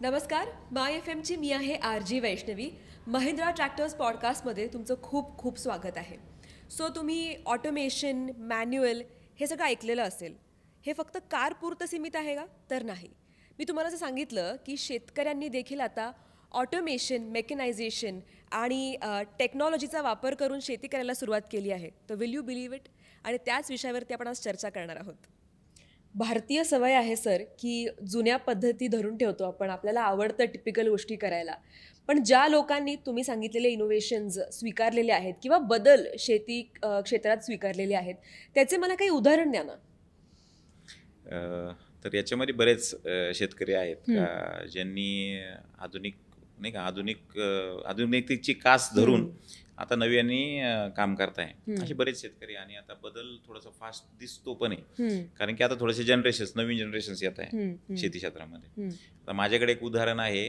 नमस्कार. माय एफ एमची मी आहे R J Vaishnavi. Mahindra tractors पॉडकास्टमध्ये तुमचं खूप खूप स्वागत आहे. सो तुम्ही ऑटोमेशन, मॅन्युअल हे सगळं ऐकलेलं असेल. हे फक्त कारपुरतं सीमित आहे का? तर नाही. मी तुम्हाला असं सांगितलं की शेतकऱ्यांनी देखील आता ऑटोमेशन, मेकनायझेशन आणि टेक्नॉलॉजीचा वापर करून शेती करायला सुरुवात केली आहे. तर विल यू बिलीव्ह इट? आणि त्याच विषयावरती आपण आज चर्चा करणार आहोत. भारतीय सवय आहे सर, की जुन्या पद्धती धरून ठेवतो आपण. आपल्याला आवडतं टिपिकल गोष्टी करायला. पण ज्या लोकांनी तुम्ही सांगितलेले इनोव्हेशन्स स्वीकारलेले आहेत किंवा बदल शेती क्षेत्रात स्वीकारलेले आहेत, त्याचे मला काही उदाहरण द्या ना. तर याच्यामध्ये बरेच शेतकरी आहेत का ज्यांनी आधुनिक नाही का आधुनिकतेची कास धरून आता नव्याने काम करताय. असे बरेच शेतकरी आणि आता बदल थोडासा फास्ट दिसतो पण आहे. कारण की आता थोडेसे नवीन जनरेशन्स येत आहे शेती क्षेत्रामध्ये. आता माझ्याकडे एक उदाहरण आहे.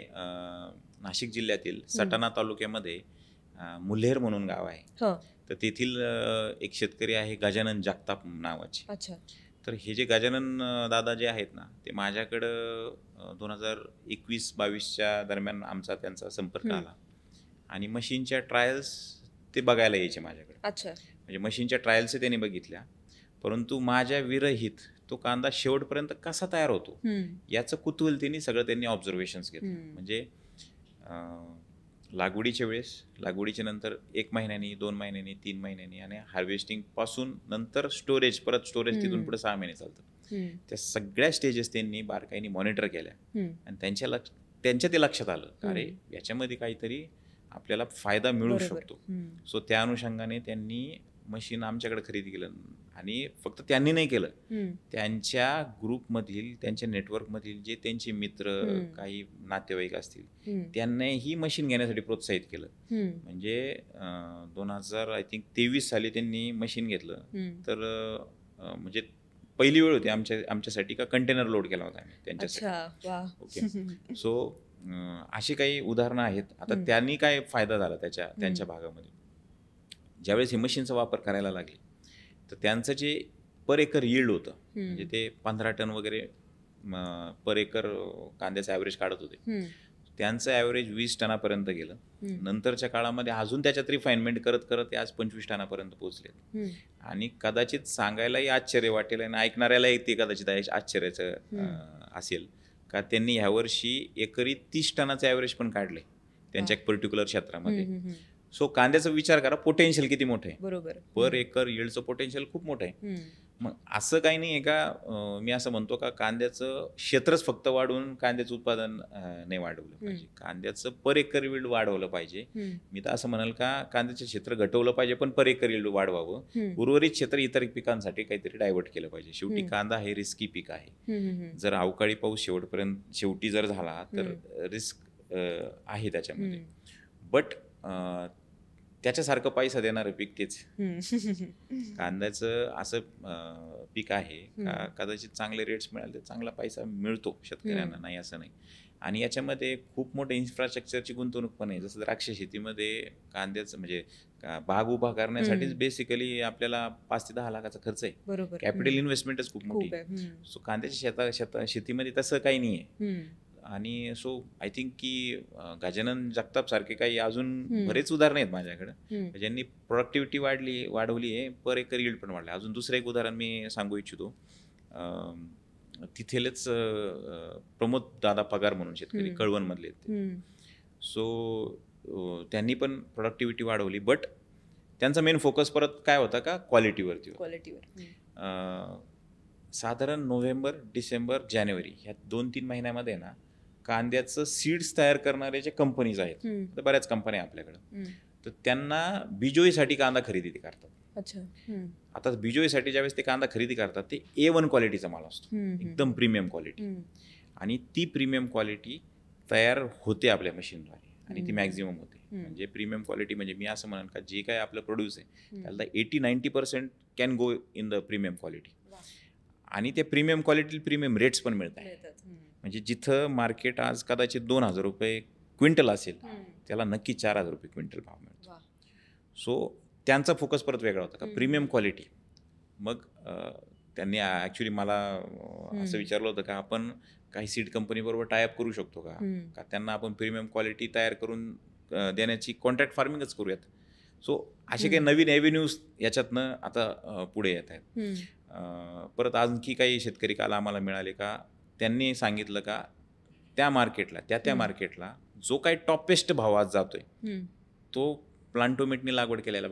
नाशिक जिल्ह्यातील सटाणा तालुक्यामध्ये मुल्हेर म्हणून गाव आहे. तर तेथील एक शेतकरी आहे गजानन जगताप नावाचे. अच्छा. तर हे जे गजानन दादा जे आहेत ना, ते माझ्याकडं 2021-22च्या दरम्यान त्यांचा संपर्क आला आणि मशीनच्या ट्रायल्स ते बघायला यायचे माझ्याकडे. अच्छा. म्हणजे मशीनच्या ट्रायल्स त्यांनी बघितल्या, परंतु माझ्या विरहित तो कांदा शेवटपर्यंत कसा तयार होतो याचं कुतूहल त्यांनी ऑब्झर्वेशन्स घेतलं. म्हणजे लागवडीच्या नंतर 1 महिन्यानी, 2 महिन्यानी, 3 महिन्यानी आणि हार्वेस्टिंग पासून नंतर स्टोरेज तिथून पुढे 6 महिने चालतं. त्या सगळ्या स्टेजेस त्यांनी बारकाईने मॉनिटर केल्या आणि त्यांच्या ते लक्षात आलं, अरे याच्यामध्ये काहीतरी आपल्याला फायदा मिळू शकतो. सो त्या अनुषंगाने त्यांनी मशीन आमच्याकडे खरेदी केलं आणि फक्त त्यांनी नाही केलं, त्यांच्या ग्रुपमधील, त्यांच्या नेटवर्कमधील जे त्यांचे मित्र, काही नातेवाईक असतील, त्यांनाही मशीन घेण्यासाठी प्रोत्साहित केलं. म्हणजे 2023 साली त्यांनी मशीन घेतलं. तर म्हणजे पहिली वेळ होती आमच्यासाठी का कंटेनर लोड केला होता त्यांच्यासाठी. ओके. सो अशी काही उदाहरणं आहेत. आता त्यांनी काय फायदा झाला त्यांच्या भागामध्ये, ज्यावेळेस हे मशीनचा वापर करायला लागले तर त्यांचं जे पर एकर यील्ड होतं, म्हणजे ते 15 टन वगैरे पर एकर कांद्याचं ॲव्हरेज काढत होते, त्यांचं ॲव्हरेज 20 टनापर्यंत गेलं. नंतरच्या काळामध्ये अजून त्याच्यात रिफाईनमेंट करत करत ते आज 25 टनापर्यंत पोहोचले. आणि कदाचित सांगायलाही आश्चर्य वाटेल आणि ऐकणाऱ्यालाही ते कदाचित आश्चर्याचं असेल का त्यांनी ह्यावर्षी एकरी 30 टनाचं ॲव्हरेज पण काढले त्यांच्या एक पर्टिक्युलर क्षेत्रामध्ये. सो कांद्याचा विचार करा, पोटेन्शियल किती मोठं आहे. बरोबर. पर एकर यील्डचं पोटेन्शियल खूप मोठं आहे. मग असं काही नाही आहे का मी असं म्हणतो का कांद्याचं क्षेत्रच फक्त वाढवून कांद्याचं उत्पादन नाही वाढवलं पाहिजे, कांद्याचं पर एकर यील्ड वाढवलं पाहिजे. मी तर असं म्हणाल का कांद्याचं क्षेत्र घटवलं पाहिजे पण पर एकर यील्ड वाढवावं. उर्वरित क्षेत्र इतर पिकांसाठी काहीतरी डायव्हर्ट केलं पाहिजे. शेवटी कांदा हे रिस्की पीक आहे. जर अवकाळी पाऊस शेवटी जर झाला तर रिस्क आहे त्याच्यामध्ये. बट त्याच्यासारखं पैसा देणारं पीक तेच. कांद्याचं असं पीक आहे का कदाचित चांगले रेट्स मिळाले तर चांगला पैसा मिळतो शेतकऱ्यांना, नाही असं नाही. आणि याच्यामध्ये खूप मोठे इन्फ्रास्ट्रक्चरची गुंतवणूक पण आहे. जसं द्राक्ष शेतीमध्ये कांद्याचं म्हणजे बाग उभा करण्यासाठीच बेसिकली आपल्याला 5 ते 10 लाखाचा खर्च आहे. बरोबर. कॅपिटल इन्व्हेस्टमेंटच खूप मोठी आहे. सो कांद्याच्या शेतीमध्ये तसं काही नाही आहे. आणि सो आय थिंक की गजानन जगताप सारखे काही अजून बरेच उदाहरणं आहेत माझ्याकडे ज्यांनी प्रोडक्टिव्हिटी वाढवली आहे, पर एकर यील्ड पण वाढला. अजून दुसरं एक उदाहरण मी सांगू इच्छितो. तिथेलेच प्रमोद दादा पगार म्हणून शेतकरी कळवणमधले आहेत. सो त्यांनी पण प्रोडक्टिव्हिटी वाढवली, बट त्यांचा मेन फोकस परत काय होता का क्वालिटीवर. साधारण नोव्हेंबर, डिसेंबर, जानेवारी ह्या 2-3 महिन्यामध्ये ना कांद्याचं सीड्स तयार करणारे जे कंपनीज आहेत, तर बऱ्याच कंपन्या आपल्याकडं, तर त्यांना बिजोईसाठी कांदा खरेदी करतात. अच्छा. आता बिजोईसाठी ज्यावेळेस ते कांदा खरेदी करतात ते A1 क्वालिटीचा माल असतो, एकदम प्रीमियम क्वालिटी. आणि ती प्रीमियम क्वालिटी तयार होते आपल्या मशीनद्वारे आणि ती मॅक्झिमम होते. म्हणजे प्रीमियम क्वालिटी म्हणजे मी असं म्हणेन का जे काय आपलं प्रोड्यूस आहे त्याला 80-90% can go in the premium quality. आणि ते प्रीमियम क्वालिटी प्रीमियम रेट्स पण मिळत आहेत. म्हणजे जिथं मार्केट आज कदाचित 2,000 रुपये क्विंटल असेल त्याला नक्की 4,000 रुपये क्विंटल भाव मिळतो. सो त्यांचा फोकस परत वेगळा होता का प्रीमियम क्वालिटी. मग त्यांनी ॲक्च्युली मला असं विचारलं होतं का आपण काही सीड कंपनीबरोबर टायअप करू शकतो का त्यांना आपण प्रीमियम क्वालिटी तयार करून देण्याची कॉन्ट्रॅक्ट फार्मिंगच करूयात. सो असे काही नवीन एव्हेन्यूज याच्यातनं आता पुढे येत आहेत. परत आणखी काही शेतकरी काल आम्हाला मिळाले का त्यांनी सांगितलं का त्या मार्केटला त्या मार्केटला जो काही टॉपेस्ट भाव आज जातोय तो प्लांटोमेटनी लागवड केलेल्या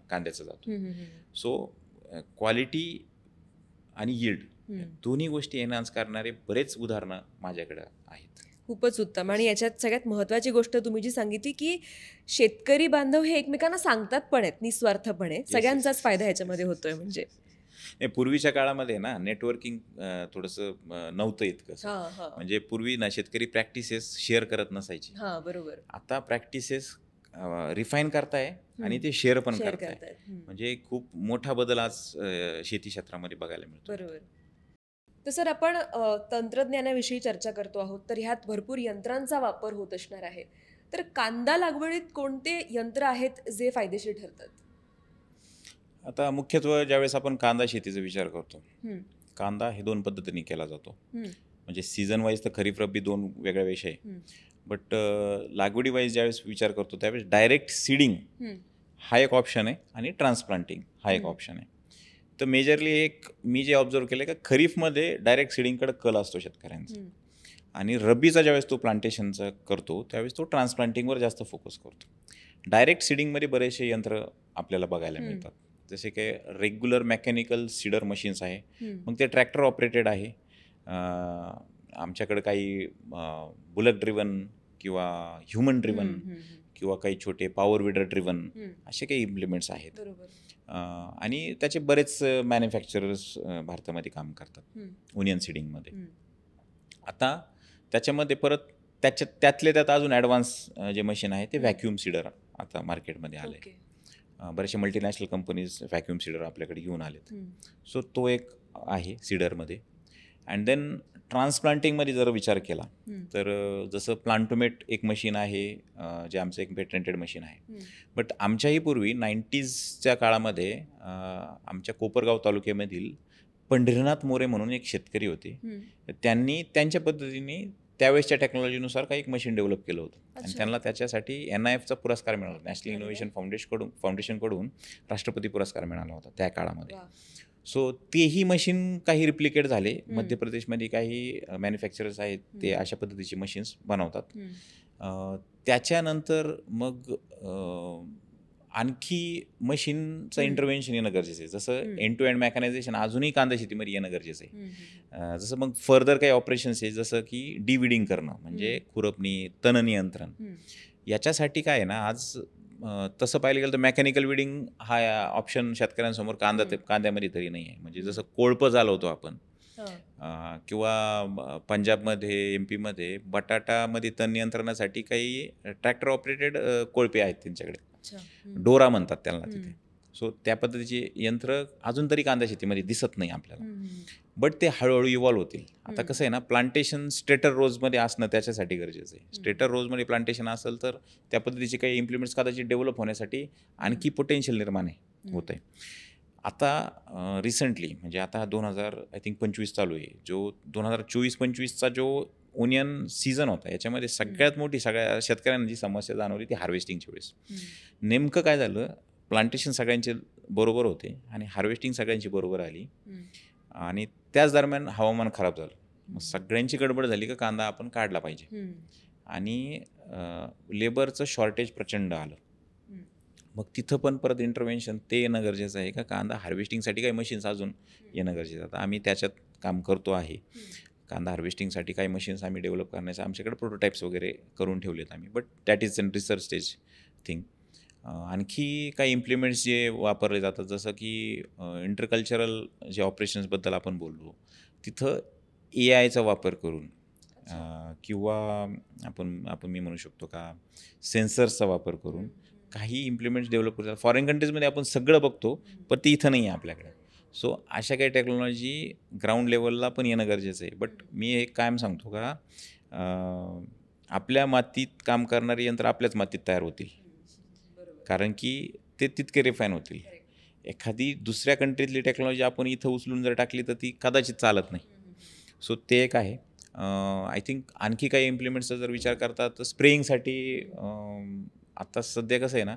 कांद्याचा जातो. सो क्वालिटी आणि यील्ड दोन्ही गोष्टी एनहान्स करणारे बरेच उदाहरणं माझ्याकडे आहेत. खूपच उत्तम. आणि याच्यात सगळ्यात महत्त्वाची गोष्ट तुम्ही जी सांगितली की शेतकरी बांधव हे एकमेकांना सांगतात पण आहेत निस्वार्थपणे, सगळ्यांचाच फायदा ह्याच्यामध्ये होतोय. म्हणजे पूर्वीच्या काळामध्ये ना नेटवर्किंग थोडंसं नव्हतं इतकं. म्हणजे पूर्वी ना शेतकरी प्रॅक्टिसेस शेअर करत नसायची. बरोबर. आता प्रॅक्टिसेस रिफाईन करताय आणि ते शेअर पण करताय. म्हणजे खूप मोठा बदल आज शेती क्षेत्रामध्ये बघायला मिळतो. बरोबर. तर सर आपण तंत्रज्ञानाविषयी चर्चा करतो आहोत, तर ह्यात भरपूर यंत्रांचा वापर होत असणार आहे. तर कांदा लागवडीत कोणते यंत्र आहेत जे फायदेशीर ठरतात? आता मुख्यत्वे ज्यावेळेस आपण कांदा शेतीचा विचार करतो, कांदा हे 2 पद्धतीने केला जातो. म्हणजे सीझन वाईज तर खरीप रब्बी 2 वेगळ्या विषय. बट लागवडी वाईज ज्यावेळेस विचार करतो त्यावेळेस डायरेक्ट सीडिंग हा एक ऑप्शन आहे आणि ट्रान्सप्लांटिंग हा एक ऑप्शन आहे. तर मेजरली एक मी जे ऑब्झर्व केलं का खरीफमध्ये डायरेक्ट सीडिंगकडे कल असतो शेतकऱ्यांचा आणि रब्बीचा ज्यावेळेस तो प्लांटेशनचा करतो त्यावेळेस तो ट्रान्सप्लांटिंगवर जास्त फोकस करतो. डायरेक्ट सीडिंगमध्ये बरेचसे यंत्र आपल्याला बघायला मिळतात, जसे की रेग्युलर मेकॅनिकल सीडर मशीन्स आहे, मग ते ट्रॅक्टर ऑपरेटेड आहे. आमच्याकडे काही बुलेट ड्रिवन किंवा ह्युमन ड्रिवन किंवा काही छोटे पॉवर विडर ड्रिवन असे काही इम्प्लिमेंट्स आहेत. आणि त्याचे बरेच मॅन्युफॅक्चरर्स भारतामध्ये काम करतात ओनियन सीडिंगमध्ये. आता त्याच्यामध्ये परत त्यातले त्यात अजून ॲडव्हान्स जे मशीन आहे ते व्हॅक्यूम सीडर आता मार्केटमध्ये आले. बरेचसे मल्टीनॅशनल कंपनीज व्हॅक्यूम सीडर आपल्याकडे घेऊन आलेत. सो तो एक आहे सीडरमध्ये. अँड देन ट्रान्सप्लांटिंगमध्ये जर विचार केला तर जसं प्लांटोमेट एक मशीन आहे जे आमचं एक पेटंटेड मशीन आहे. बट आमच्याही पूर्वी 90sच्या काळामध्ये आमच्या कोपरगाव तालुक्यामधील पंढरीनाथ मोरे म्हणून एक शेतकरी होते. त्यांनी त्यांच्या पद्धतीने त्यावेळेसच्या टेक्नॉलॉजीनुसार काही एक मशीन डेव्हलप केलं होतं आणि त्यांना त्याच्यासाठी NIFचा पुरस्कार मिळाला, नॅशनल इनोव्हेशन फाउंडेशनकडून राष्ट्रपती पुरस्कार मिळाला होता त्या काळामध्ये. सो तेही मशीन काही रिप्लिकेट झाले. मध्य प्रदेशमध्ये काही मॅन्युफॅक्चरर्स आहेत ते अशा पद्धतीची मशीन्स बनवतात. त्याच्यानंतर मग आणखी मशीनचं इंटरव्हेन्शन येणं गरजेचं आहे. जसं एंड टू एंड मेकॅनायझेशन अजूनही कांदा शेतीमध्ये येणं गरजेचं आहे. जसं मग फर्दर काही ऑपरेशन्स आहे जसं की डिविडिंग करणं म्हणजे खुरपणी, तण नियंत्रण. याच्यासाठी काय आहे ना आज तसं पाहिलं गेलं तर मेकॅनिकल विडिंग हा ऑप्शन शेतकऱ्यांसमोर कांद्यामध्ये तरी नाही आहे. म्हणजे जसं कोळपं चालवतो आपण किंवा पंजाबमध्ये MP मध्ये बटाटामध्ये तण नियंत्रणासाठी काही ट्रॅक्टर ऑपरेटेड कोळपे आहेत त्यांच्याकडे, डोरा म्हणतात त्यांना तिथे. सो त्या पद्धतीचे यंत्र अजून तरी कांदा शेतीमध्ये दिसत नाही आपल्याला, बट ते हळूहळू इव्हॉल्व्ह होतील. आता कसं आहे ना प्लांटेशन स्टेटर रोजमध्ये असणं त्याच्यासाठी गरजेचं आहे. स्टेटर रोजमध्ये प्लांटेशन असेल तर त्या पद्धतीचे काही इम्प्लिमेंट्स कदाचित डेव्हलप होण्यासाठी आणखी पोटेन्शियल निर्माण होत आहे. आता रिसेंटली म्हणजे आता 2025 चालू आहे, जो 2024-25चा जो ओनियन सीझन होता याच्यामध्ये सगळ्यात मोठी सगळ्या शेतकऱ्यांना जी समस्या जाणवली ती हार्वेस्टिंगच्या वेळेस. नेमकं काय झालं, प्लांटेशन सगळ्यांचे बरोबर होते आणि हार्वेस्टिंग सगळ्यांची बरोबर आली आणि त्याच दरम्यान हवामान खराब झालं. मग सगळ्यांची गडबड झाली का कांदा आपण काढला पाहिजे आणि लेबरचं शॉर्टेज प्रचंड आलं. मग तिथं पण परत इंटरव्हेन्शन ते येणं गरजेचं आहे का कांदा हार्वेस्टिंगसाठी काही मशीन्स अजून येणं गरजेचं आहे. आता आम्ही त्याच्यात काम करतो आहे. कांदा हार्वेस्टिंगसाठी काही मशीन्स आम्ही डेव्हलप करण्याचं आमच्याकडे प्रोटोटाईप्स वगैरे करून ठेवलेत आम्ही, but that is in research stage thing. आणखी काही इम्प्लिमेंट्स जे वापरले जातात जसं की इंटरकल्चरल जे ऑपरेशन्सबद्दल आपण बोललो तिथं AIचा वापर करून किंवा आपण मी म्हणू शकतो का सेन्सर्सचा वापर करून काही इम्प्लिमेंट्स डेव्हलप करतात. फॉरेन कंट्रीजमध्ये आपण सगळं बघतो पण ते इथं नाही आहे आपल्याकडे. सो अशा काही टेक्नॉलॉजी ग्राउंड लेवलला पण येणं गरजेचं आहे. बट मी एक कायम सांगतो का आपल्या मातीत काम करणारी यंत्र आपल्याच मातीत तयार होतील, कारण की ते तितके रिफाईन होतील. एखादी दुसऱ्या कंट्रीतली टेक्नॉलॉजी आपण इथं उचलून जर टाकली तर ती कदाचित चालत नाही. सो ते एक आहे. आय थिंक आणखी काही इम्प्लिमेंट्सचा जर विचार करता तर स्प्रेईंगसाठी आता सध्या कसं आहे ना,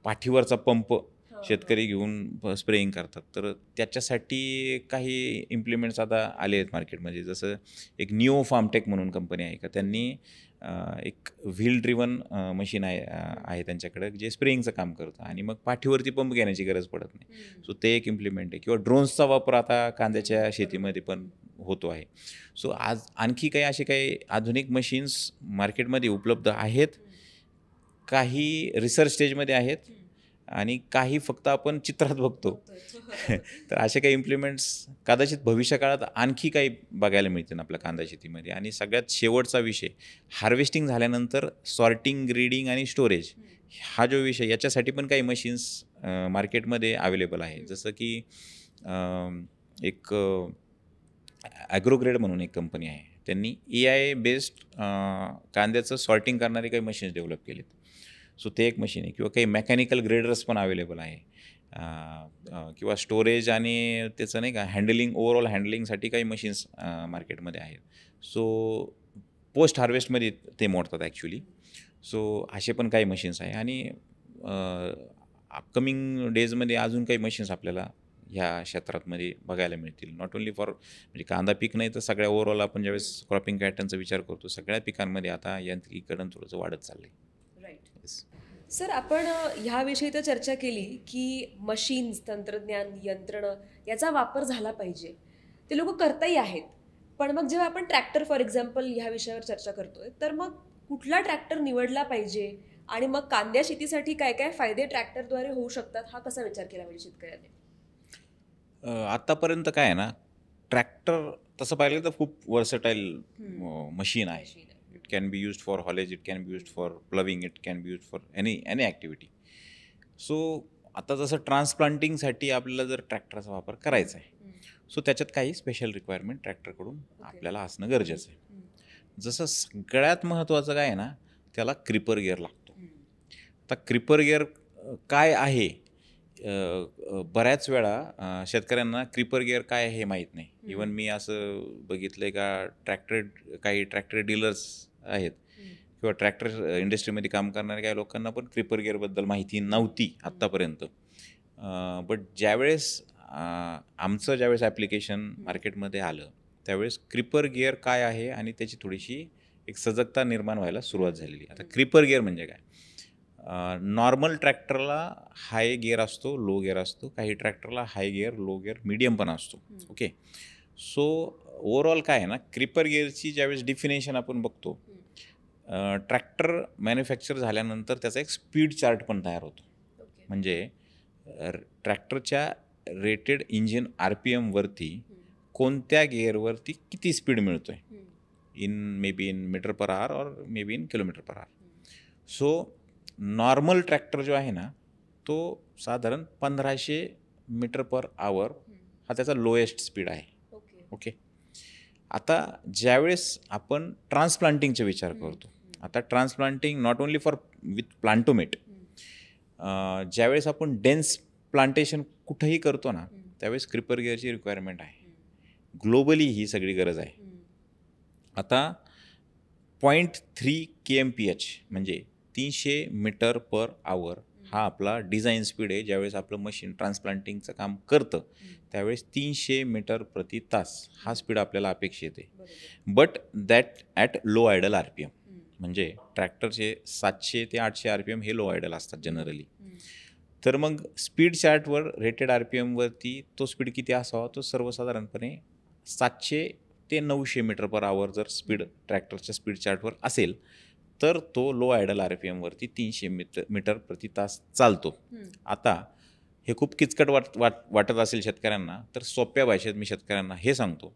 पाठीवरचा पंप शेतकरी घेऊन स्प्रेइंग करतात, तर त्याच्यासाठी काही इम्प्लिमेंट्स आता आले आहेत मार्केटमध्ये. जसं एक निओ फार्मटेक म्हणून कंपनी आहे का, त्यांनी एक व्हील ड्रिवन मशीन आहे त्यांच्याकडे, जे स्प्रेइंगचं काम करतं आणि मग पाठीवरती पंप घेण्याची गरज पडत नाही. सो ते एक इम्प्लिमेंट आहे. किंवा ड्रोन्सचा वापर आता कांद्याच्या शेतीमध्ये पण होतो आहे. सो आज आणखी काही असे काही आधुनिक मशीन्स मार्केटमध्ये उपलब्ध आहेत. काही रिसर्च स्टेजमध्ये आहेत आणि काही फक्त आपण चित्रात बघतो. तर असे काही इम्प्लिमेंट्स कदाचित भविष्यकाळात आणखी काही बघायला मिळतील आपल्या कांदा शेतीमध्ये. आणि सगळ्यात शेवटचा विषय, हार्वेस्टिंग झाल्यानंतर सॉर्टिंग, ग्रेडिंग आणि स्टोरेज, हा जो विषय, याच्यासाठी पण काही मशीन्स मार्केटमध्ये अवेलेबल आहे. जसं की एक ॲग्रोग्रेड म्हणून एक कंपनी आहे, त्यांनी AI बेस्ड कांद्याचं सॉर्टिंग करणारे काही मशीन्स डेव्हलप केलेत. सो ते एक मशीन आहे. किंवा काही मेकॅनिकल ग्रेडर्स पण अवेलेबल आहे. किंवा स्टोरेज आणि त्याचं नाही का हँडलिंग, ओव्हरऑल हँडलिंगसाठी काही मशीन्स मार्केटमध्ये आहेत. सो पोस्ट हार्वेस्टमध्ये ते मोडतात ॲक्च्युली. सो असे पण काही मशीन्स आहे. आणि अपकमिंग डेजमध्ये अजून काही मशीन्स आपल्याला ह्या क्षेत्रामध्ये बघायला मिळतील. नॉट ओन्ली फॉर म्हणजे कांदा पीक नाही तर सगळ्या ओव्हरऑल आपण ज्यावेळेस क्रॉपिंग पॅटर्नचा विचार करतो, सगळ्या पिकांमध्ये आता यांत्रिकीकरण थोडंसं वाढत चाललं आहे. राईट. सर, आपण ह्याविषयी तर चर्चा केली की मशीन्स, तंत्रज्ञान, यंत्रणं याचा वापर झाला पाहिजे. ते लोक करताही आहेत. पण मग जेव्हा आपण ट्रॅक्टर फॉर एक्झाम्पल ह्या विषयावर चर्चा करतोय, तर मग कुठला ट्रॅक्टर निवडला पाहिजे आणि मग कांद्या शेतीसाठी काय काय फायदे ट्रॅक्टरद्वारे होऊ शकतात, हा कसा विचार केला पाहिजे शेतकऱ्याने? आत्तापर्यंत काय आहे ना, ट्रॅक्टर तसं पाहिलं तर खूप वर्सटाईल मशीन आहे. It can be used for haulage, it can be used for प्लविंग, it can be used for any activity. So आता जसं ट्रान्सप्लांटिंगसाठी आपल्याला जर ट्रॅक्टरचा वापर करायचा आहे, सो त्याच्यात काही स्पेशल रिक्वायरमेंट ट्रॅक्टरकडून आपल्याला असणं गरजेचं आहे. जसं सगळ्यात महत्त्वाचं काय आहे ना, त्याला क्रिपर गिअर लागतो. आता क्रिपर गिअर काय आहे, बऱ्याच वेळा शेतकऱ्यांना क्रिपर गिअर काय आहे हे माहीत नाही. इवन मी असं बघितलं आहे का, काही ट्रॅक्टर डीलर्स आहेत किंवा ट्रॅक्टर इंडस्ट्रीमध्ये काम करणाऱ्या काही लोकांना पण क्रिपर गिअरबद्दल माहिती नव्हती आत्तापर्यंत. बट ज्यावेळेस ज्यावेळेस ॲप्लिकेशन मार्केटमध्ये आलं, त्यावेळेस क्रिपर गिअर काय आहे आणि त्याची थोडीशी एक सजगता निर्माण व्हायला सुरुवात झालेली. आता क्रिपर गिअर म्हणजे काय, नॉर्मल ट्रॅक्टरला हाय गिअर असतो, लो गिअर असतो. काही ट्रॅक्टरला हाय गिअर, लो गिअर, मीडियम पण असतो. ओके. सो ओव्हरऑल काय आहे ना, क्रिपर गिअरची ज्यावेळेस डिफिनेशन आपण बघतो, ट्रॅक्टर मॅन्युफॅक्चर झाल्यानंतर त्याचा एक स्पीड चार्ट पण तयार होतो. म्हणजे ट्रॅक्टरच्या रेटेड इंजिन RPM वरती कोणत्या गिअरवरती किती स्पीड मिळतो आहे, may be in metre per hour और may be in kilometre per hour. So normal tractor जो आहे ना, तो साधारण 1500 मीटर पर आवर हा त्याचा लोएस्ट स्पीड आहे. ओके. आता ज्यावेळेस आपण ट्रान्सप्लांटिंगचा विचार करतो, आता transplanting not only for with Plantomate, ज्यावेळेस आपण डेन्स प्लांटेशन कुठंही करतो ना, त्यावेळेस क्रिपर गिअरची रिक्वायरमेंट आहे. ग्लोबली ही सगळी गरज आहे. आता 0.3 kmph म्हणजे 300 मीटर पर आवर हा आपला डिझाईन स्पीड आहे. ज्यावेळेस आपलं मशीन ट्रान्सप्लांटिंगचं काम करतं, त्यावेळेस 300 मीटर प्रति तास हा स्पीड आपल्याला अपेक्षित आहे. But that at low idle RPM, म्हणजे ट्रॅक्टरचे 700 ते 800 RPM हे लो आयडल असतात जनरली. तर मग स्पीड चार्टवर रेटेड RPM वरती तो स्पीड किती असावा, तो सर्वसाधारणपणे 700 ते 900 मीटर पर आवर जर स्पीड ट्रॅक्टरच्या स्पीड चार्टवर असेल, तर तो लो आयडल RPM वरती 300 मीटर प्रति तास चालतो. आता हे खूप किचकट वाटत असेल शेतकऱ्यांना, तर सोप्या भाषेत मी शेतकऱ्यांना हे सांगतो,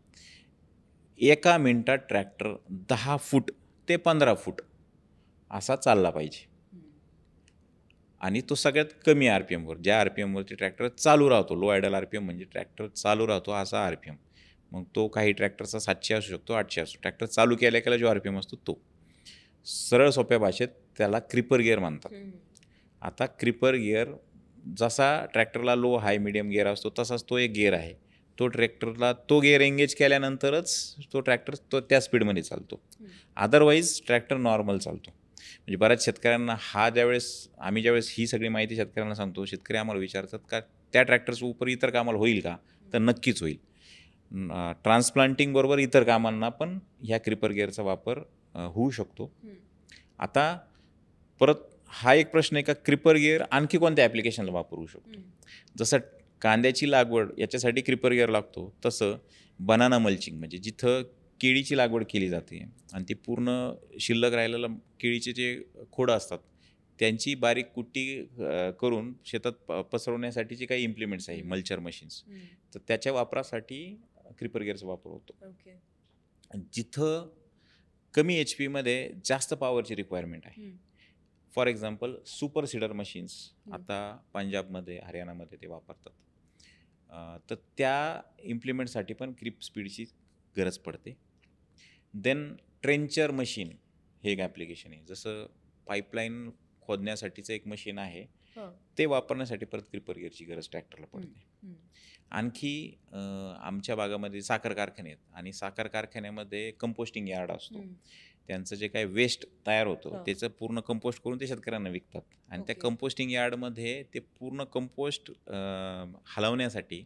एका मिनिटात ट्रॅक्टर 10 फूट ते 15 फूट असा चालला पाहिजे. आणि तो सगळ्यात कमी RPM वर, ज्या RPM वरती ट्रॅक्टर चालू राहतो, लो आयडल RPM म्हणजे ट्रॅक्टर चालू राहतो असा RPM. मग तो काही ट्रॅक्टरचा 700 असू शकतो, 800 असतो. ट्रॅक्टर चालू केल्या जो RPM असतो तो. सरळ सोप्या भाषेत त्याला क्रिपर गिअर म्हणतात. आता क्रिपर गिअर जसा ट्रॅक्टरला लो, हाय, मिडियम गिअर असतो, तसाच तो एक गिअर आहे. तो ट्रॅक्टरला तो गिअर एंगेज केल्यानंतरच तो ट्रॅक्टर त्या स्पीडमध्ये चालतो. अदरवाईज ट्रॅक्टर नॉर्मल चालतो. म्हणजे बऱ्याच शेतकऱ्यांना आम्ही ज्यावेळेस ही सगळी माहिती शेतकऱ्यांना सांगतो, शेतकरी आम्हाला विचारतात का त्या ट्रॅक्टरच्या उपर इतर कामाला होईल का? तर नक्कीच होईल. ट्रान्सप्लांटिंग बरोबर इतर कामांना पण ह्या क्रिपर गिअरचा वापर होऊ शकतो. आता परत हा एक प्रश्न आहे का क्रिपर गिअर आणखी कोणत्या ॲप्लिकेशनला वापरू शकतो? जसं कांद्याची लागवड याच्यासाठी क्रिपर गिअर लागतो, तसं बनाना मल्चिंग म्हणजे जिथं केळीची लागवड केली जाते आणि ती पूर्ण शिल्लक राहिलेलं केळीचे जे खोडं असतात त्यांची बारीक कुट्टी करून शेतात पसरवण्यासाठीचे काही इम्प्लिमेंट्स आहे, मल्चर मशीन्स, तर त्याच्या वापरासाठी क्रिपर गिअरचा वापर होतो. जिथं कमी HP मध्ये जास्त पॉवरची रिक्वायरमेंट आहे, for example super seeder machines आता पंजाबमध्ये हरियाणामध्ये ते वापरतात, तर त्या इम्प्लिमेंटसाठी पण क्रिप स्पीडची गरज पडते. देन ट्रेंचर मशीन हे एक ॲप्लिकेशन आहे, जसं पाईपलाईन खोदण्यासाठीचं एक मशीन आहे, ते वापरण्यासाठी परत क्रिपर गिअरची गरज ट्रॅक्टरला पडते. आणखी आमच्या भागामध्ये साखर कारखाने आहेत आणि साखर कारखान्यामध्ये कंपोस्टिंग यार्ड असतो. त्यांचं जे काही वेस्ट तयार होतं त्याचं पूर्ण कंपोस्ट करून ते शेतकऱ्यांना विकतात आणि त्या कंपोस्टिंग यार्डमध्ये ते पूर्ण कंपोस्ट हलवण्यासाठी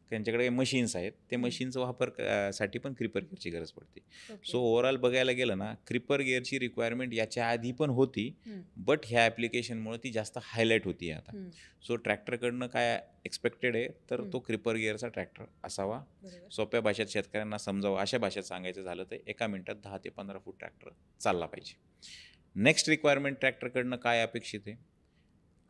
त्यांच्याकडे मशीन्स आहेत, ते मशीनचा वापर साठी पण क्रिपर गिअरची गरज पडते. सो ओव्हरऑल बघायला गेलं ना, क्रिपर गिअरची रिक्वायरमेंट याच्या आधी पण होती, बट ह्या ॲप्लिकेशनमुळे ती जास्त हायलाईट होती आता. सो ट्रॅक्टरकडनं काय एक्सपेक्टेड आहे तर तो क्रिपर गिअरचा ट्रॅक्टर असावा. सोप्या भाषेत शेतकऱ्यांना समजावं अशा भाषेत सांगायचं झालं तर 1 मिनिटात 10 ते 15 फूट ट्रॅक्टर चालला पाहिजे. नेक्स्ट रिक्वायरमेंट ट्रॅक्टरकडनं काय अपेक्षित आहे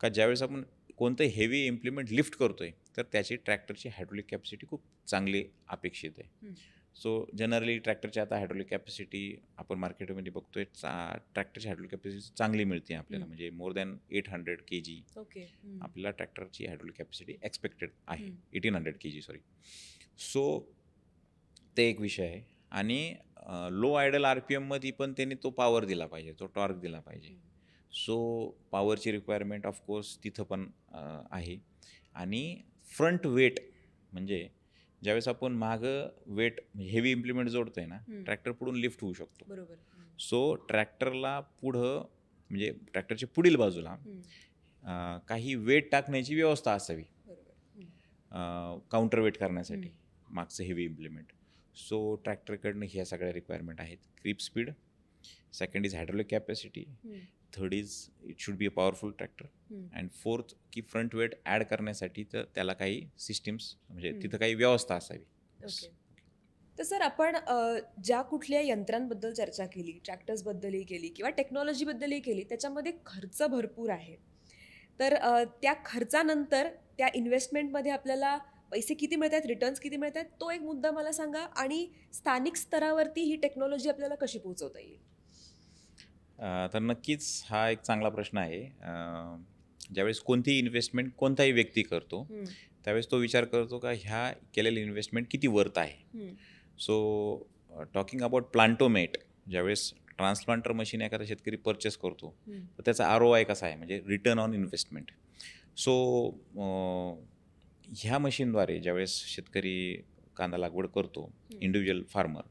का ज्यावेळेस आपण कोणतं हेवी इम्प्लिमेंट लिफ्ट करतोय तर त्याची ट्रॅक्टरची हायड्रोलिक कॅपॅसिटी खूप चांगली अपेक्षित आहे. सो जनरली ट्रॅक्टरची आता हायड्रोलिक कॅपॅसिटी आपण मार्केटमध्ये बघतोय, ट्रॅक्टरची हायड्रोलिक कॅपॅसिटी चांगली मिळते आपल्याला, म्हणजे मोर दॅन 800 kg आपल्याला ट्रॅक्टरची हायड्रोलिक कॅपॅसिटी एक्सपेक्टेड आहे, 1800 kg सॉरी. सो ते एक विषय आहे. आणि लो आयडल RPMमध्ये पण त्यांनी तो पॉवर दिला पाहिजे, तो टॉर्क दिला पाहिजे. सो पॉवरची रिक्वायरमेंट ऑफकोर्स तिथं पण आहे. आणि फ्रंट वेट म्हणजे ज्यावेळेस आपण मागं वेट हेवी इम्प्लिमेंट जोडतोय ना, ट्रॅक्टर पुढून लिफ्ट होऊ शकतो. सो ट्रॅक्टरला पुढं म्हणजे ट्रॅक्टरच्या पुढील बाजूला काही वेट टाकण्याची व्यवस्था असावी, काउंटर वेट करण्यासाठी मागचं हेवी इम्प्लिमेंट. सो ट्रॅक्टरकडनं ह्या सगळ्या रिक्वायरमेंट आहेत. Creep speed, second is hydraulic capacity, third is it should be a powerful tractor, and fourth की फ्रंट वेट ॲड करण्यासाठी तर त्याला काही सिस्टीम्स म्हणजे तिथं काही व्यवस्था असावी. तर सर आपण ज्या कुठल्या यंत्रांबद्दल चर्चा केली, ट्रॅक्टर्सबद्दलही केली किंवा टेक्नॉलॉजीबद्दलही केली, त्याच्यामध्ये खर्च भरपूर आहे. तर त्या खर्चानंतर त्या इन्व्हेस्टमेंटमध्ये आपल्याला पैसे किती मिळत आहेत, रिटर्न्स किती मिळत आहेत, तो एक मुद्दा मला सांगा. आणि स्थानिक स्तरावरती ही टेक्नॉलॉजी आपल्याला कशी पोहोचवता येईल? तर नक्कीच हा एक चांगला प्रश्न आहे. ज्यावेळेस कोणतीही इन्व्हेस्टमेंट कोणताही व्यक्ती करतो त्यावेळेस तो विचार करतो का ह्या केलेली इन्व्हेस्टमेंट किती वर्थ आहे. सो टॉकिंग अबाउट प्लांटोमेट, ज्यावेळेस ट्रान्सप्लांटर मशीन एखादा शेतकरी परचेस करतो तर त्याचा ROI कसा आहे म्हणजे रिटर्न ऑन इन्व्हेस्टमेंट. सो ह्या मशीनद्वारे ज्यावेळेस शेतकरी कांदा लागवड करतो, इंडिव्हिज्युअल फार्मर,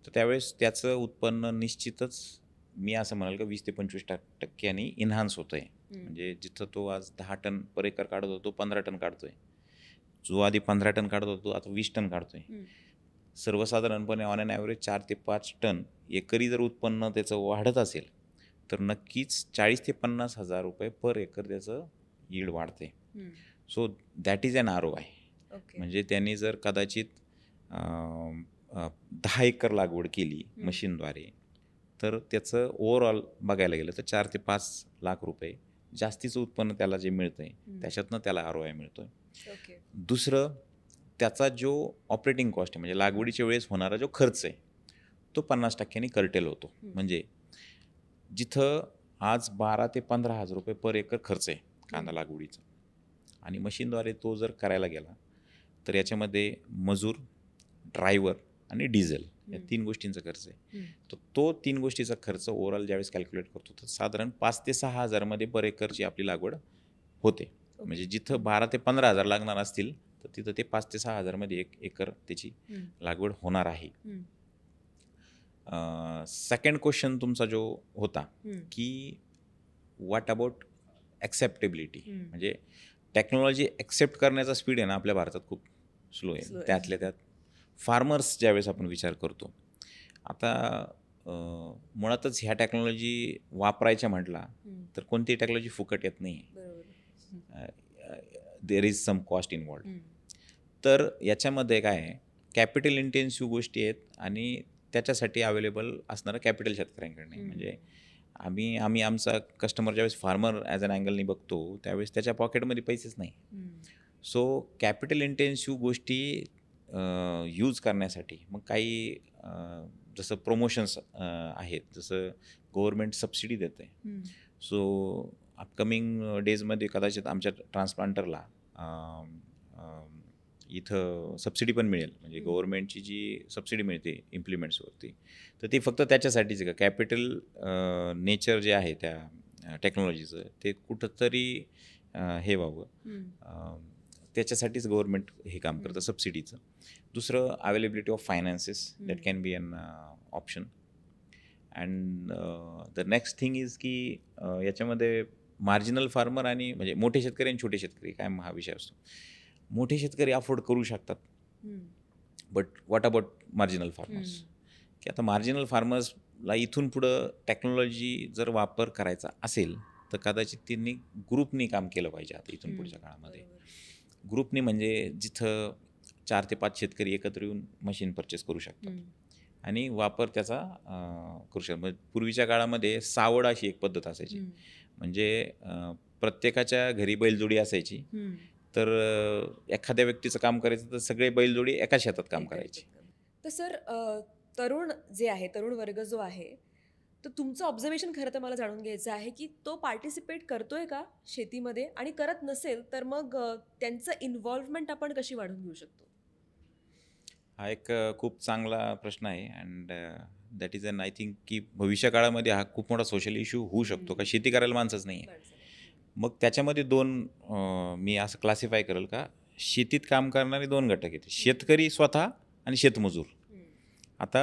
तर त्यावेळेस त्याचं उत्पन्न निश्चितच मी असं म्हणाल का 20 ते 25% इन्हान्स होतं आहे. म्हणजे जिथं तो आज 10 टन पर एकर काढत होतो तो 15 टन काढतोय, जो आधी 15 टन काढत होतो आता 20 टन काढतोय. सर्वसाधारणपणे ऑन अन ॲव्हरेज 4 ते 5 टन एकरी जर उत्पन्न त्याचं वाढत असेल तर नक्कीच 40 ते 50 हजार रुपये पर एकर त्याचं यील्ड वाढते. So that is an ROI. म्हणजे त्यांनी जर कदाचित 10 एकर लागवड केली मशीनद्वारे तर त्याचं ओव्हरऑल बघायला गेलं तर 4 ते 5 लाख रुपये जास्तीचं उत्पन्न त्याला जे मिळतं आहे त्याच्यातनं त्याला ROI मिळतो आहे. दुसरं, त्याचा जो ऑपरेटिंग कॉस्ट आहे म्हणजे लागवडीच्या वेळेस होणारा जो खर्च आहे तो 50% कर्टेल होतो. म्हणजे जिथं आज 12 ते 15 हजार रुपये पर एकर खर्च आहे कांदा लागवडीचा आणि मशीनद्वारे तो जर करायला गेला तर याच्यामध्ये मजूर, ड्रायव्हर आणि डिझेल या 3 गोष्टींचा खर्च आहे. तर तो 3 गोष्टीचा खर्च ओव्हरऑल ज्यावेळेस कॅल्क्युलेट करतो तर साधारण 5 ते 6 हजारमध्ये पर एकरची आपली लागवड होते. म्हणजे जिथं 12 ते 15 हजार लागणार असतील तर तिथं ते 5 ते 6 हजारमध्ये 1 एकर त्याची लागवड होणार आहे. सेकंड क्वेश्चन तुमचा जो होता की व्हॉट अबाउट ॲक्सेप्टेबिलिटी, म्हणजे टेक्नॉलॉजी ॲक्सेप्ट करण्याचा स्पीड आहे ना आपल्या भारतात खूप स्लो आहे. त्यातल्या त्यात फार्मर्स ज्यावेळेस आपण विचार करतो, आता मुळातच ह्या टेक्नॉलॉजी वापरायच्या म्हटला तर कोणतीही टेक्नॉलॉजी फुकट येत नाही. There is some cost involved. तर याच्यामध्ये काय आहे, कॅपिटल इंटेन्सिव्ह गोष्टी आहेत आणि त्याच्यासाठी अवेलेबल असणारं कॅपिटल शेतकऱ्यांकडे. म्हणजे आम्ही आमचा कस्टमर ज्यावेळेस फार्मर ॲज अन अँगलनी बघतो त्यावेळेस त्याच्या पॉकेटमध्ये पैसेच नाही. सो कॅपिटल इंटेन्सिव्ह गोष्टी यूज करण्यासाठी मग काही जसं प्रमोशन्स आहेत, जसं गव्हर्मेंट सबसिडी देतं आहे. सो अपकमिंग डेजमध्ये कदाचित आमच्या ट्रान्सप्लांटरला इथं सबसिडी पण मिळेल. म्हणजे गव्हर्मेंटची जी सबसिडी मिळते इम्प्लिमेंट्सवरती, तर ती फक्त त्याच्यासाठीच आहे का कॅपिटल नेचर जे आहे त्या टेक्नॉलॉजीचं ते कुठंतरी हे व्हावं, त्याच्यासाठीच गव्हर्मेंट हे काम करतं सबसिडीचं. दुसरं availability of finances, that can be an option. And the next thing is की याच्यामध्ये मार्जिनल फार्मर आणि म्हणजे मोठे शेतकरी आणि छोटे शेतकरी काय हा विषय असतो. मोठे शेतकरी अफोर्ड करू शकतात, but what about marginal farmers, की आता मार्जिनल फार्मर्सला इथून पुढं टेक्नॉलॉजी जर वापर करायचा असेल तर कदाचित त्यांनी ग्रुपनी काम केलं पाहिजे. आता इथून पुढच्या काळामध्ये ग्रुपनी म्हणजे जिथं 4 ते 5 शेतकरी एकत्र येऊन मशीन परचेस करू शकतात आणि वापर त्याचा करू शकतात. म्हणजे पूर्वीच्या काळामध्ये सावड अशी एक पद्धत असायची, म्हणजे प्रत्येकाच्या घरी बैलजोडी असायची. तर एखाद्या व्यक्तीचं काम करायचं तर सगळे बैलजोडी एका शेतात काम करायची. तर सर तरुण वर्ग जो आहे, तर तुमचं ऑब्झर्वेशन खरं तर मला जाणून घ्यायचं आहे की तो पार्टिसिपेट करतोय का शेतीमध्ये, आणि करत नसेल तर मग त्यांचं इन्व्हॉल्वमेंट आपण कशी वाढवून घेऊ शकतो? हा एक खूप चांगला प्रश्न आहे. And that is an I think की भविष्य काळामध्ये हा खूप मोठा सोशल इश्यू होऊ शकतो का शेती करायला माणसंच नाही आहे. मग त्याच्यामध्ये मी असं क्लासिफाय करेल का शेतीत काम करणारे 2 घटक आहेत, शेतकरी स्वतः आणि शेतमजूर. आता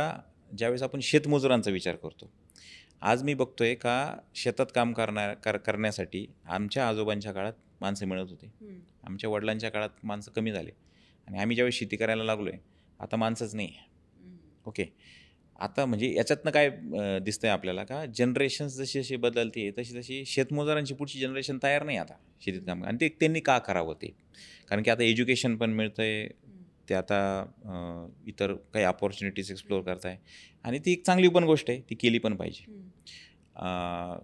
ज्यावेळेस आपण शेतमजुरांचा विचार करतो, आज मी बघतोय का शेतात काम करण्यासाठी आमच्या आजोबांच्या काळात माणसं मिळत होते, आमच्या वडिलांच्या काळात माणसं कमी झाले आणि आम्ही ज्यावेळेस शेती करायला लागलो आहे आता माणसंच नाही. ओके, आता म्हणजे याच्यातनं काय दिसतंय आपल्याला का जनरेशन्स जशी जशी बदलते तशी शेतमजुरांची पुढची जनरेशन तयार नाही आता शेतीत काम. आणि ते त्यांनी का करावं ते, कारण की आता एज्युकेशन पण मिळतं आहे, ते आता इतर काही अपॉर्च्युनिटीज एक्सप्लोअर करताय आणि ती एक चांगली पण गोष्ट आहे, ती केली पण पाहिजे.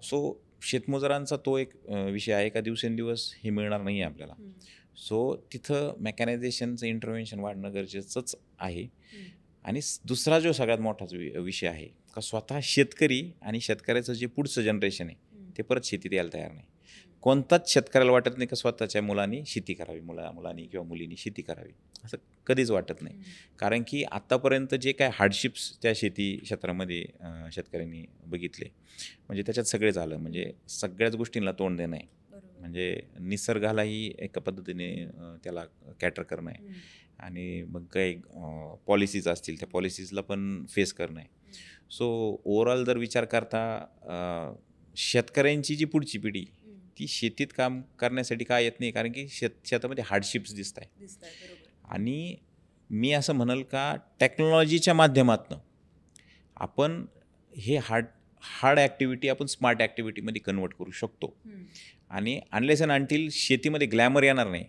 सो शेतमजुरांचा तो एक विषय आहे का दिवसेंदिवस हे मिळणार नाही आहे आपल्याला. सो तिथं मेकॅनायझेशनचं इंटरव्हेन्शन वाढणं गरजेचंच आहे. आणि दुसरा जो सगळ्यात मोठा विषय आहे का स्वतः शेतकरी आणि शेतकऱ्याचं जे पुढचं जनरेशन आहे ते परत शेतीत यायला तयार नाही. कोणताच शेतकऱ्याला वाटत नाही का स्वतःच्या मुलांनी शेती करावी, मुलांनी किंवा मुलींनी शेती करावी, असं कधीच वाटत नाही. कारण की आत्तापर्यंत जे काय हार्डशिप्स त्या शेती क्षेत्रामध्ये शेतकऱ्यांनी बघितले, म्हणजे त्याच्यात सगळे झालं. म्हणजे सगळ्याच गोष्टींना तोंड देणं आहे, म्हणजे निसर्गालाही एका पद्धतीने त्याला कॅटर करणं आहे आणि मग काही पॉलिसीज असतील त्या पॉलिसीजला पण फेस करणं आहे. सो ओव्हरऑल जर विचार करता शेतकऱ्यांची जी पुढची पिढी ती शेतीत काम करण्यासाठी काय येत नाही, कारण की शेतामध्ये हार्डशिप्स दिसत आहे. आणि मी असं म्हणाल का टेक्नॉलॉजीच्या माध्यमातून आपण हे हार्ड ॲक्टिव्हिटी आपण स्मार्ट ॲक्टिव्हिटीमध्ये कन्वर्ट करू शकतो. आणि अनलेस अँड अंटिल शेतीमध्ये ग्लॅमर येणार नाही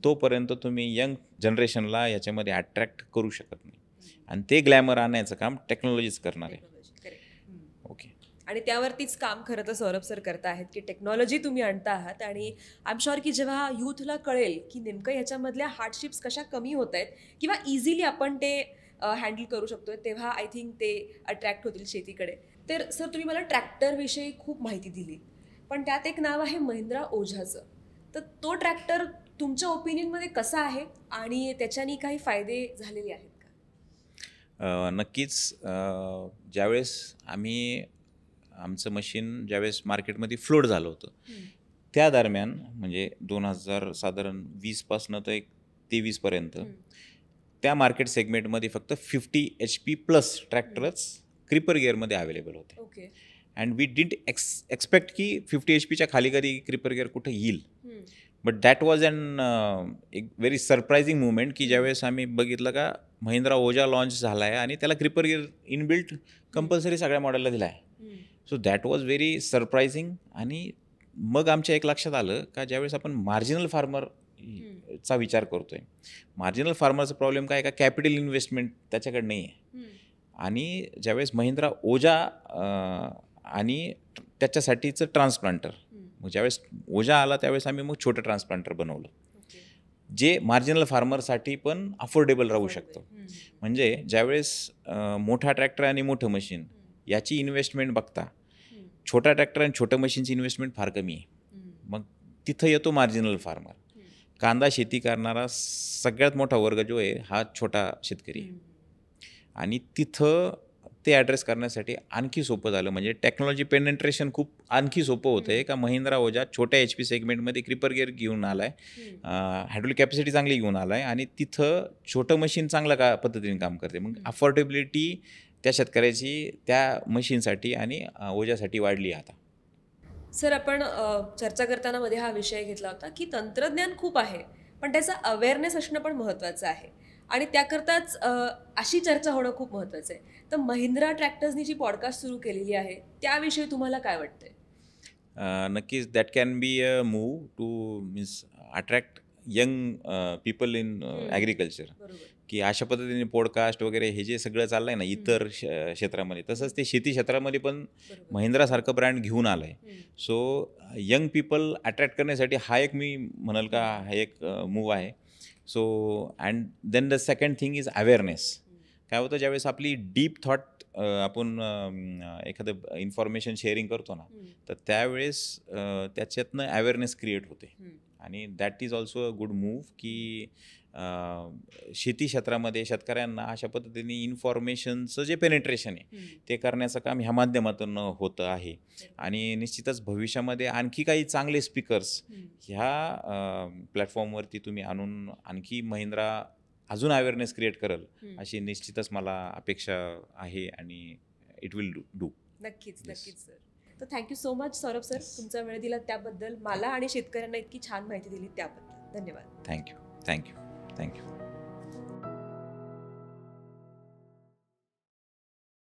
तोपर्यंत तुम्ही यंग जनरेशनला याच्यामध्ये अट्रॅक्ट करू शकत नाही. आणि ते ग्लॅमर आणायचं काम टेक्नॉलॉजीच करणार आहे. ओके, आणि त्यावरतीच काम खरं तर सौरभ सर करत आहेत की टेक्नॉलॉजी तुम्ही आणता आहात. आणि आय एम शुअर की जेव्हा यूथला कळेल की नेमकं ह्याच्यामधल्या हार्डशिप्स कशा कमी होत आहेत किंवा इझिली आपण ते हँडल करू शकतोय, तेव्हा आय थिंक ते अट्रॅक्ट होतील शेतीकडे. तर सर तुम्ही मला ट्रॅक्टरविषयी खूप माहिती दिली, पण त्यात एक नाव आहे महिंद्रा ओझाचं. तर तो ट्रॅक्टर तुमच्या ओपिनियनमध्ये कसा आहे आणि त्याच्यानी काही फायदे झालेले आहेत का? नक्कीच. ज्यावेळेस आमचं मशीन ज्यावेळेस मार्केटमध्ये फ्लोट झालं होतं त्या दरम्यान, म्हणजे 2000 साधारण 20 पासनं तर एक 23 पर्यंत त्या मार्केट सेगमेंटमध्ये फक्त 50 HP प्लस ट्रॅक्टरच क्रिपर गिअरमध्ये अवेलेबल होते. Okay. And we didn't expect की 50 HP खाली कधी क्रिपर गिअर कुठं येईल. बट दॅट वॉज एक व्हेरी सरप्रायझिंग मुवमेंट की ज्यावेळेस आम्ही बघितलं का महिंद्रा ओजा लॉन्च झाला आहे आणि त्याला क्रिपर गिअर इनबिल्ट कंपल्सरी सगळ्या मॉडेलला दिला आहे. So that was very surprising. आणि मग आमच्या एक लक्षात आलं का ज्यावेळेस आपण मार्जिनल फार्मरचा विचार करतोय, मार्जिनल फार्मरचा प्रॉब्लेम काय का कॅपिटल इन्व्हेस्टमेंट त्याच्याकडे नाही आहे. आणि ज्यावेळेस महिंद्रा ओजा आणि त्याच्यासाठीचं ट्रान्सप्लांटर, मग ज्यावेळेस ओजा आला त्यावेळेस आम्ही मग छोटं ट्रान्सप्लांटर बनवलं जे मार्जिनल फार्मरसाठी पण अफोर्डेबल राहू शकतं. म्हणजे ज्यावेळेस मोठा ट्रॅक्टर आणि मोठं मशीन याची इन्व्हेस्टमेंट बघता छोटा ट्रॅक्टर आणि छोटं मशीनची इन्व्हेस्टमेंट फार कमी आहे. मग तिथं येतो मार्जिनल फार्मर. कांदा शेती करणारा सगळ्यात मोठा वर्ग जो आहे हा छोटा शेतकरी आहे. आणि तिथं ते ॲड्रेस करण्यासाठी आणखी सोपं झालं. म्हणजे टेक्नॉलॉजी पेनिट्रेशन खूप आणखी सोपं होतं आहे का महिंद्रा ओजा छोट्या HP सेगमेंटमध्ये क्रिपर गिअर घेऊन आला आहे, हायड्रोलिक कॅपॅसिटी चांगली घेऊन आला आहे आणि तिथं छोटं मशीन चांगल्या पद्धतीने काम करते. मग अफोर्डेबिलिटी त्या शेतकऱ्याची त्या मशीनसाठी आणि ओजासाठी वाढली आहे आता. सर, आपण चर्चा करताना मध्ये हा विषय घेतला होता की तंत्रज्ञान खूप आहे पण त्याचा अवेअरनेस असणं पण महत्त्वाचं आहे आणि त्याकरताच अशी चर्चा होणं खूप महत्त्वाचं आहे. तर महिंद्रा ट्रॅक्टर्सनी जी पॉडकास्ट सुरू केलेली आहे त्याविषयी तुम्हाला काय वाटतंय? नक्कीच that can be a move two means attract young people in agriculture. की अशा पद्धतीने पॉडकास्ट वगैरे हे जे सगळं चाललं आहे ना इतर क्षेत्रामध्ये, तसंच ते शेती क्षेत्रामध्ये पण महिंद्रासारखं ब्रँड घेऊन आलं आहे. सो यंग पीपल अट्रॅक्ट करण्यासाठी हा एक मी म्हणाल का हा एक मूव आहे. So and then the second thing is awareness. काय होतं ज्यावेळेस आपली डीप थॉट आपण एखादं इन्फॉर्मेशन शेअरिंग करतो ना तर त्यावेळेस त्याच्यातनं अवेअरनेस क्रिएट होते. आणि that is also a good move की शेती क्षेत्रामध्ये शेतकऱ्यांना अशा पद्धतीने इन्फॉर्मेशनचं जे पेनिट्रेशन आहे ते करण्याचं काम ह्या माध्यमातून होतं आहे. आणि निश्चितच भविष्यामध्ये आणखी काही चांगले स्पीकर्स ह्या प्लॅटफॉर्मवरती तुम्ही आणून आणखी महिंद्रा अजून अवेअरनेस क्रिएट करेल अशी निश्चितच मला अपेक्षा आहे आणि इट विल डू. नक्कीच नक्कीच सर. तर thank you so much Saurabh sir, तुमचा वेळ दिला त्याबद्दल, मला आणि शेतकऱ्यांना इतकी छान माहिती दिली त्याबद्दल धन्यवाद. थँक्यू.